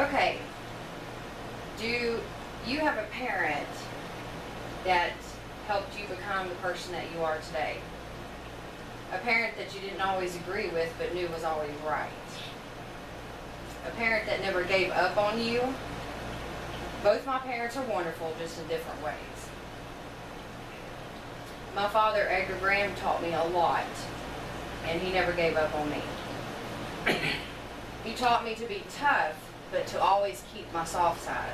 Okay, do you have a parent that helped you become the person that you are today? A parent that you didn't always agree with but knew was always right? A parent that never gave up on you? Both my parents are wonderful, just in different ways. My father, Edgar Graham, taught me a lot, and he never gave up on me. He taught me to be tough, but to always keep my soft side.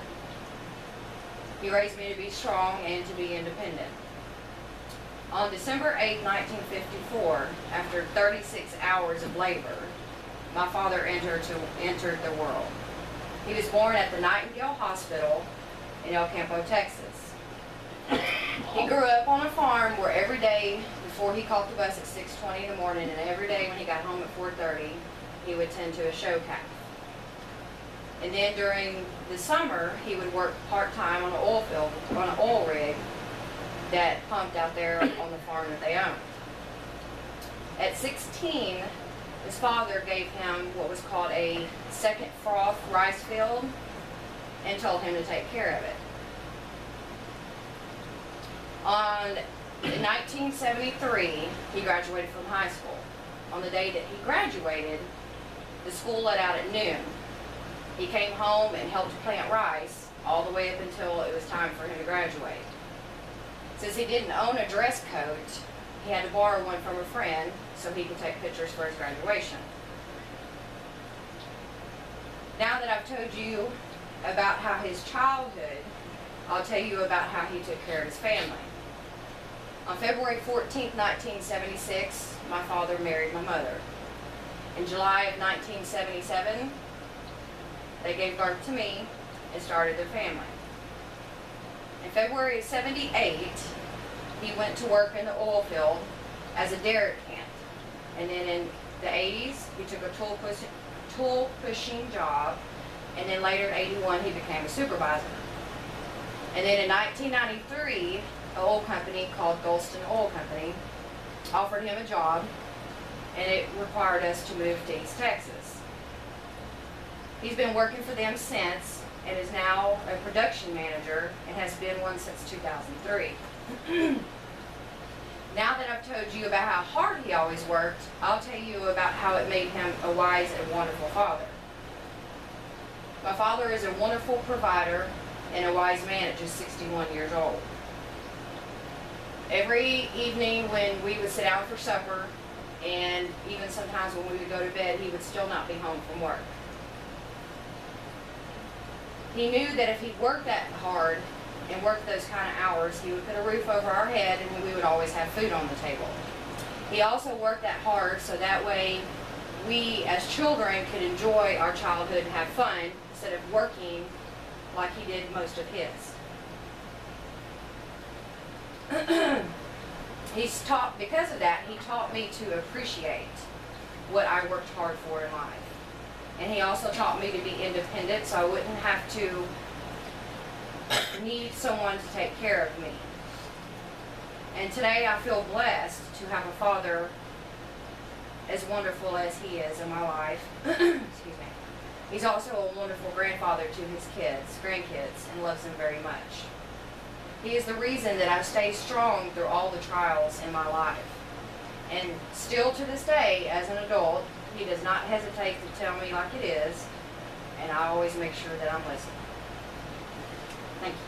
He raised me to be strong and to be independent. On December 8, 1954, after 36 hours of labor, my father entered the world. He was born at the Nightingale Hospital in El Campo, Texas. He grew up on a farm where every day before he caught the bus at 6:20 in the morning, and every day when he got home at 4:30, he would tend to a show calf. And then during the summer, he would work part-time on an oil field, on an oil rig that pumped out there on the farm that they owned. At 16, his father gave him what was called a second froth rice field and told him to take care of it. In 1973, he graduated from high school. On the day that he graduated, the school let out at noon. He came home and helped plant rice all the way up until it was time for him to graduate. Since he didn't own a dress coat, he had to borrow one from a friend so he could take pictures for his graduation. Now that I've told you about how his childhood, I'll tell you about how he took care of his family. On February 14, 1976, my father married my mother. In July of 1977, they gave birth to me and started their family. In February of 78, he went to work in the oil field as a derrick hand. And then in the 80s, he took a tool pushing job. And then later in 81, he became a supervisor. And then in 1993, an oil company called Golston Oil Company offered him a job, and it required us to move to East Texas. He's been working for them since and is now a production manager and has been one since 2003. Now that I've told you about how hard he always worked, I'll tell you about how it made him a wise and wonderful father. My father is a wonderful provider and a wise man at just 61 years old. Every evening when we would sit down for supper, and even sometimes when we would go to bed, he would still not be home from work. He knew that if he worked that hard and worked those kind of hours, he would put a roof over our head and we would always have food on the table. He also worked that hard so that way we as children could enjoy our childhood and have fun instead of working like he did most of his. Because of that, he taught me to appreciate what I worked hard for in life. And he also taught me to be independent so I wouldn't have to need someone to take care of me. And today I feel blessed to have a father as wonderful as he is in my life. Excuse me. He's also a wonderful grandfather to his grandkids, and loves them very much. He is the reason that I've stayed strong through all the trials in my life. And still to this day, as an adult, he does not hesitate to tell me like it is, and I always make sure that I'm listening. Thank you.